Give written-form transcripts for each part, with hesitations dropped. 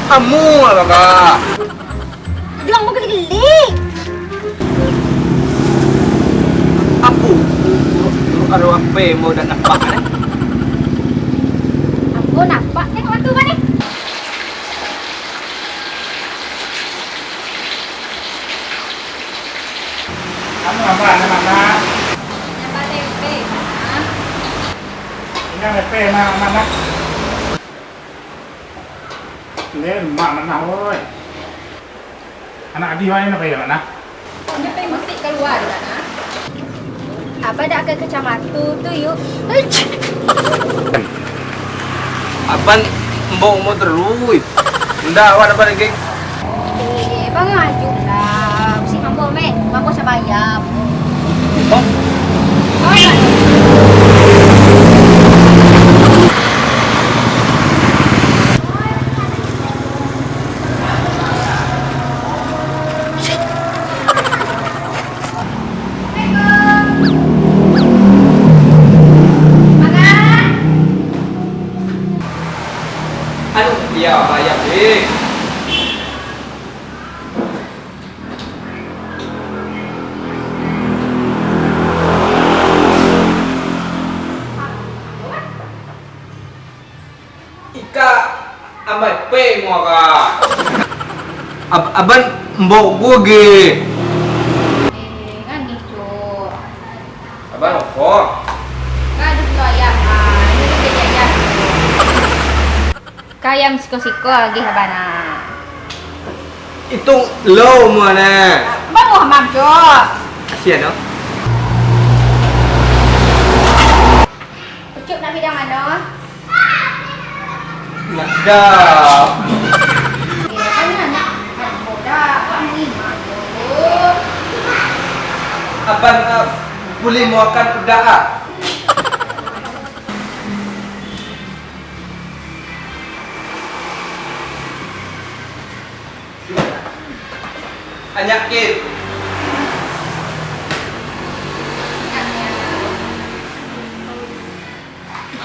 Kamu apa kak? Jangan mau geli-geli. Aku aduh apa mau dan apa kan? Aku nampak tengok tu kan ni. Kamu apa mana? Nampak tempe. Ini tempe mana? Ini mak mana woi? Anak Adi mana apa ya mana? Tempe mesti keluar dah nah. Apa dah ke kecamatan tu yuk. Aban mau terus. Ndak awak apa lagi? Bang ajuk lah. Si mampu mek, mampu saya bayar. Oh, Oh ya. aduh dia bayar deh. Ika amai pe mua ka. Aban mbok gua ge. Kan ni cuk. Aban apa? Kan ada ayam. Ini kita ayam. Kayam siko-siko lagi habana. Itu low mana? Bang Muhammad cuk. Kasihan no? Cuk nak bidang mana? Nak dah. Kan anak bodak kok ni mak. Aban boleh makan udah ah? Anyak kit.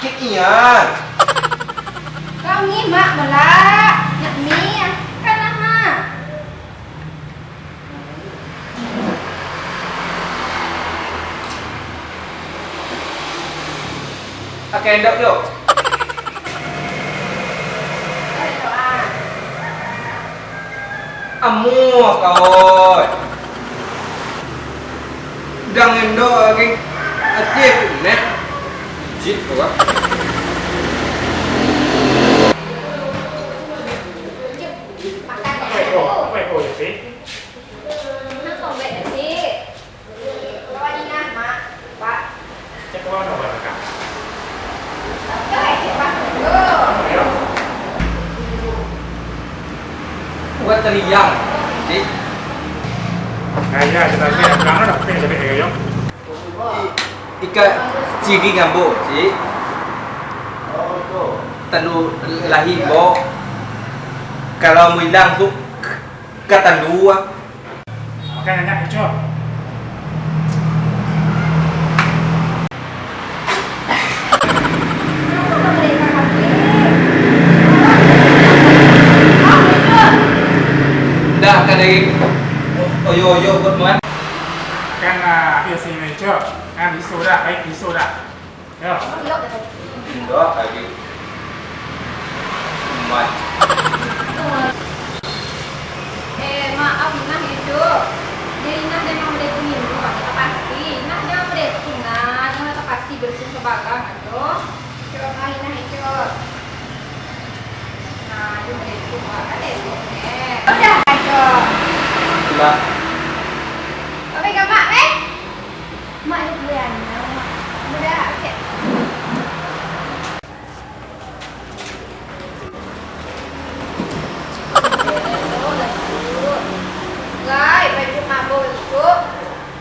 Kit iyan. Kau ni mak belak. Nak ni kan lah. Akan endap dulu. Amu kau. Jangan endo lagi asyik nek. Jit tu ah. Makan Apa itu? Apa itu sih? Nak kau baik nanti. Bawa ni nak mak. Pak. Cek kau nak apa kak? Baik pak. Ayo. Buat teriang. Jit. Kaya kita lihat belakang ada apa yang jadi kayak yang? Ika ciri gambo, cik. Tanu lahir bo. Kalau mau hilang tu kata dua. Makanya nyak hijau. Dah kan lagi. Oyo buat muat. Kan dia sih hijau. Kan isu dah, baik isu dah. Yo. Dah lagi. Muat. Maaf nah itu. Jadi nak dia mau boleh punya rumah kita pasti. Nak dia boleh tunang, kita pasti bersih sebagang itu. Coba kali nah itu. Nah, dia boleh tunang kan itu. Udah itu. Dah. Apa yang mak Mak itu bulan. Mudah okey. Rồi, vậy thì mà bồi chút.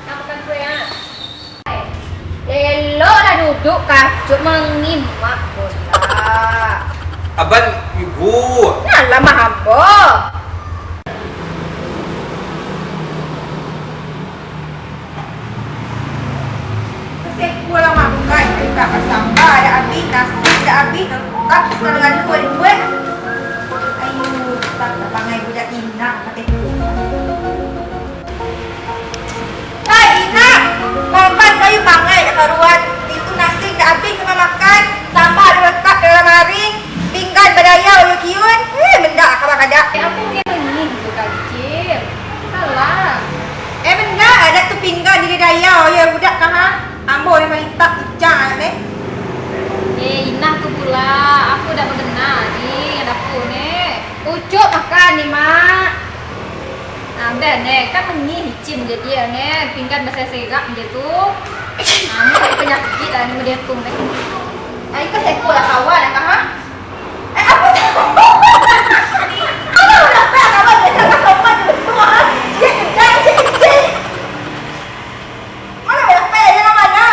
Nak makan kue ya. Elok dah duduk kacut mengimak bola. Aban ibu. Nah, lama hamba. Kasi kulang makan kita kasamba ada abi nasi ada abi tak dengan kue. Ayo, Ina, mati. Hai Ina, kapan kayu pangai dah karuan? Itu nasi dah habis kena makan. Sambal letak dalam lemari. Pinggan berdaya uyu kiun. Benda kabar kada. Aku ni mengi tu kecil. Salah. Benda ada tu pinggan di daya uyu budak kah ha? Ambo ni paling tak icang ni. Inah tu pula. Aku dah berkenal ni dapur ni. Ucuk makan ni mak. Dah ni kan mengi hicim dia dia ni. Pinggan bahasa serak dia tu. Ni penyakit lah ni dia tu ni. Ai kau seko lah kawan kah ha? Apa tu? Apa nak apa kawan dia tak sopan tu ha? Dia kecil. Mana nak apa dia nak mana?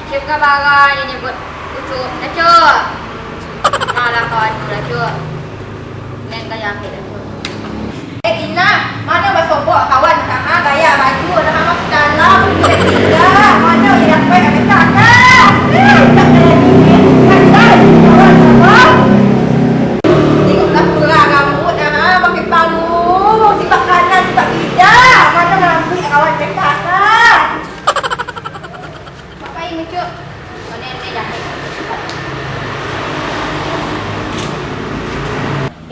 Cik kabaran ni nyebut ucuk. Dah cuk. Malah kawan tu dah cuk. Nen kaya akhir dah cuk. Ina, mana bersobok kawan kah ha? Gaya baju dah masuk dalam. Tidak. Mana dia dapat apa tak dah? Tak ada ni. Tengoklah pula rambut dah pakai palu, sifat kanan, sifat tidak. Mana rambut kawan cakap kan? Mak kain ni cuk. Mana ni dah.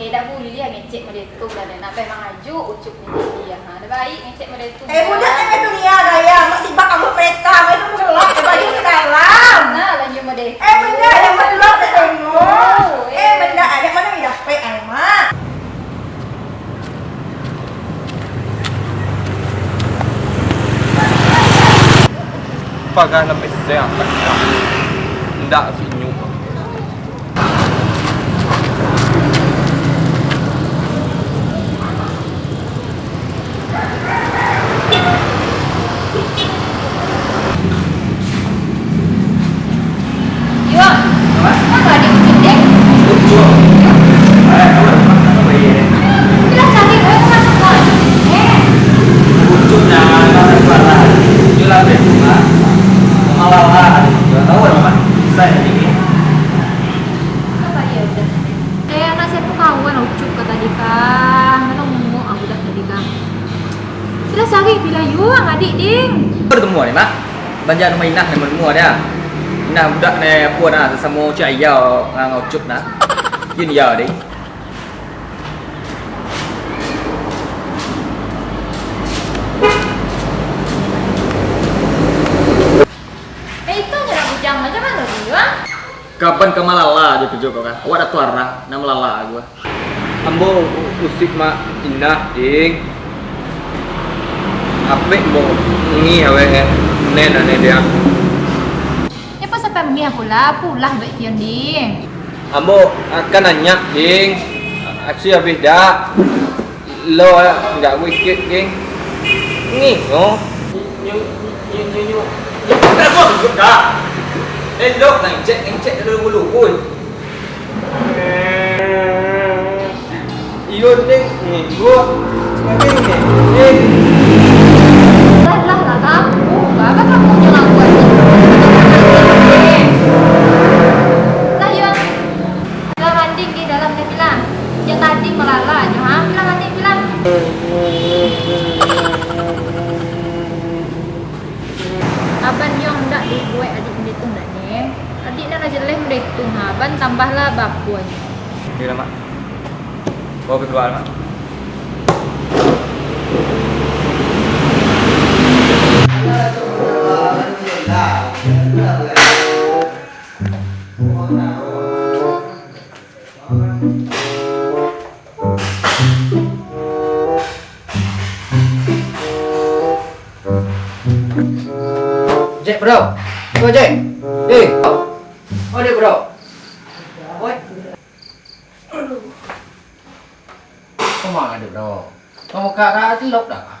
Dah boleh lah ngecek pada tu dah nak pergi maju ucuk ni dia. Ha, dah baik ngecek pada tu. Budak ni betul ni gaya. Masih bak kamu mereka. Itu mengelak baju sekarang. Nah, lanjut pada. Benda yang mengelak dah tengok. Benda ada mana dia dapat mak. Pagar sampai siang. Ndak sinyu. Yo. Apa ada ucuk dek? Ucuk. Bila cari gue masuk kau. Ucuk na suara. Jual betul ah. Malah tahu apa? Saya ini. Apa ya udah. Anak saya tu kawan ucuk kata tadi kan. Mana ngomong aku dah tadi kan. Bila cari bila you adik ding. Bertemu ni mak. Banjar rumah Inah yang bertemu dia. Inah budak ni apa dah sesama cik ayah ngang ucuk nah. Yin ya đi. Itu nyerah bujang macam mana dia? Kapan ke Malala je kerja kau kan? Awak dah tuar lah, nama Malala gua. Ambo usik mak Inah ding. Apik bo ngi awe nen dia. Apa sampai mengia pula baik kian ding. Ambo akan nanya ding. Asyik habis dah. Lo enggak wikit ding. Ngi no. Nyu. Dah gua juga dah. Lo nang cek dulu pun. Iyo ding ngi gua. Ngi. Lah kamu, bapak kamu jangan buat itu. Lah yang bilang anding di dalam dia bilang, yang tadi melala aja, ha? Bilang anding bilang. Aban yang hendak dibuat adik menditung dah ni. Adik nak jeleh menditung, ha? Aban tambahlah bapuan. Iya mak. Bawa keluar mak. Jack bro, go Jack. Oh dia bro. Oi. Kau mana ada bro? Kamu kakak tu lop dah.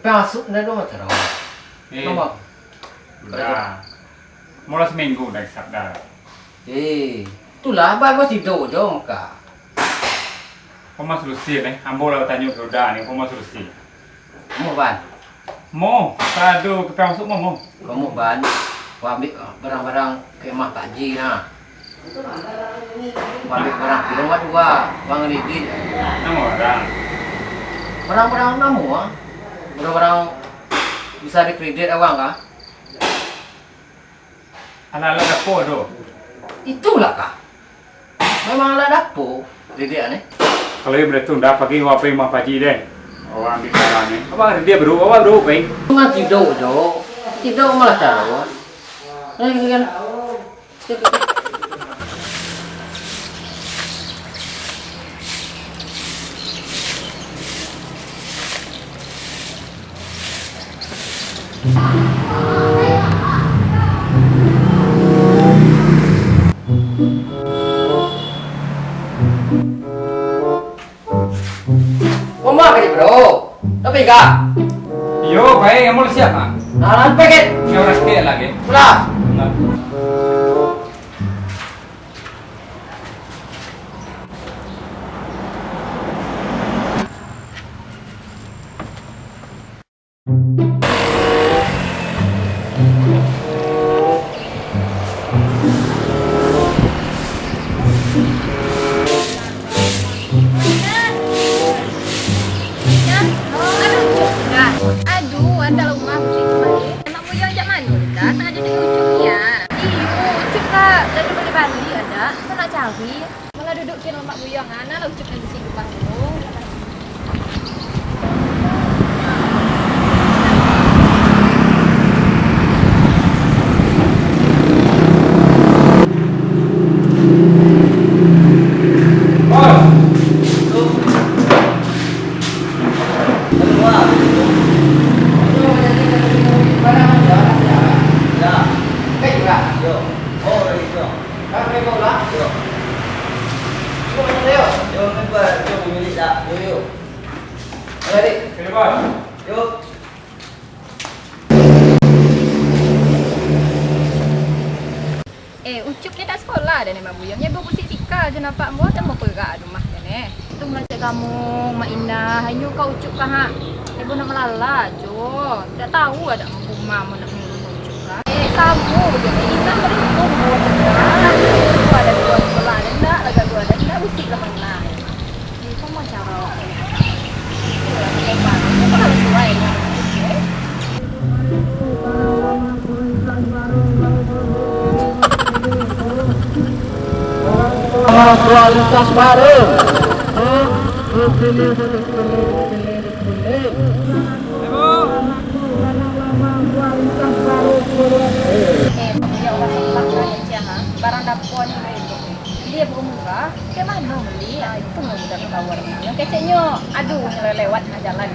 Masuk dah tu macam mana? Nama? Udah. Mulai seminggu dah sabda. Itulah abang kau tidur je muka. Kau mau solusi ni? Ambo lah tanya ke udah ni. Kau mau solusi? Mau ban? Mau. Sadu kita masuk mau. Kau mau ban? Kau ambil barang-barang kemah Pak Ji nah. Kau ambil barang di rumah juga, bang Lidin. Nama orang. Barang-barang kamu ah. Barang-barang bisa dikredit awak kah? Ala-ala dapur tu. Itulah kah. Memang ala dapur kredit ni. Kalau dia betul dah pagi apa yang paji deh. Orang ambil barang ni. Apa dia baru pay. Cuma tidur jo. Tidur malah taruh. Kan. Mama kali bro. Tapi kah? Yo, baik, kamu siap ah? Nah, paket. Yang orang sikit lagi. Pulang. Aduh, ada rumah musik kembali. Emak Buyong ajak mana dah? Tak ada di ujungnya. Iyo, ucup kak. Dah duduk di Bali ada. Kau nak cari? Malah duduk di rumah Buyong. Ana lah ucup di sini depan dulu. Ucup ni tak sekolah dah ni Mak Buyong. Dia berbusik sikal je nampak mu tak mau perak rumahnya ni. Tu masa kamu Mak Indah, hanya kau ucup kah hak. Ibu nak melala jo. Tak tahu ada rumah mu nak menunggu ucup kah. Kamu je ni Indah beruntung buat dah. Aku ada dua sekolah dan tak lagi dua dan tak busik lah mana. Ni kau mau cara awak ni. Kau harus sesuai ni. Kualitas bareng. Barang dapur ni dia bermurah, dia mana beli? Itu mau mudah tawar. Yang keceknya, aduh lewat jalan.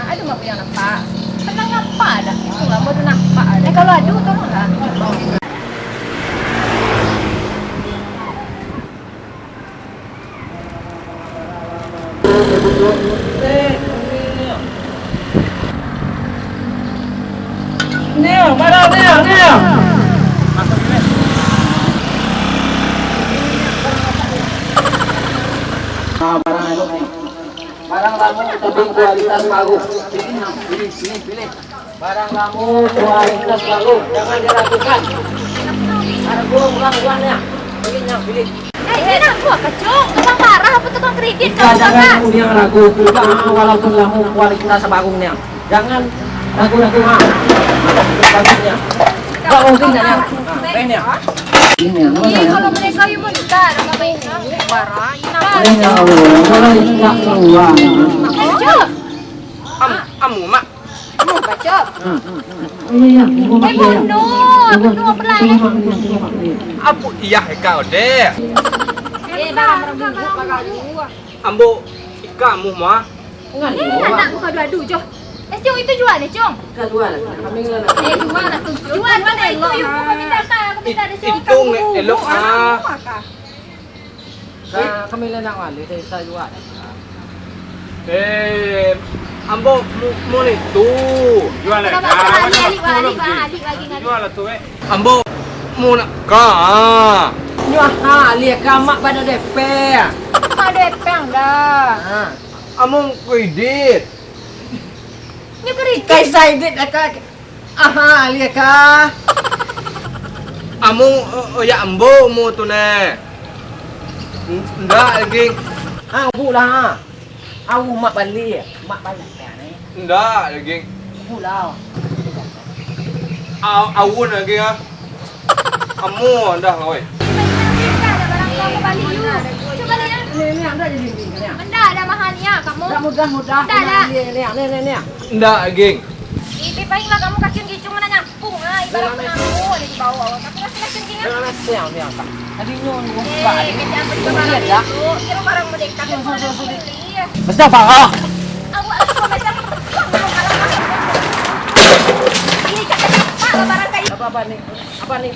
Aduh Mak Buyong nampak. Tenang apa dah? Itu lah baru nampak. Kalau aduh tolonglah. Neo, barang Neo. Barang kamu tapi kualitas bagus. Pilih. Barang kamu kualitas bagus. Jangan diragukan. Ada uang-uangnya. Pilih. Ini nak buat kacau. Tukang marah apa tukang kredit kau Jangan kan? kemudian ragu. Walaupun kamu kualitas bagusnya. Jangan ragu-ragu. Bagusnya. Tak mungkin ya. Ini ya. Iya, kalau mereka yang minta nama mereka barang, Ini kalau tidak keluar. kacau. Amu mak. Kamu kacau. Iya. Bunuh apa lagi? Apa iya kau deh? Barang bubuk bakal dua. Ambo ikamu mah. Anak buka dua-dua jo. Cung itu jual deh, Cung. Jual. Kami Jual lah tu. Jual mana itu? Aku minta kan, aku minta ada Cung. Itu elok ah. Kami nak wali saya jual. Ambo mau itu. Jual lah. Alik lagi. Jual lah tu Ambo mau nak kah? Nyuah lihat kamak pada DP. Ada peng dah. Ambo kredit. Ni kredit. Kai sai dit aka. Lihat ka. Ambo ya ambo mau tu ne. Enggak lagi. Bu lah. Aku mak balik. Mak balik ya ni. Enggak, geng. Pulau. Awun lagi ah. Kamu dah oi. Ada barang kau kembali you. Coba lihat. Ni ada jadi ni. Benda ada mahalnya kamu. Dah mudah. Tak ada. Ni. Enggak, geng. Ipi paling lah kamu kaki gitu mana nyampung ah. Ibarat penanggung di bawah. Tapi masih kaki gini. Jangan siang dia tak. Tadi nyon Eh, buka. kejam barang itu. Kira barang mereka kan sulit. Mesti apa? Awak macam ini cakap apa barang kayu. Apa ni? Apa ni?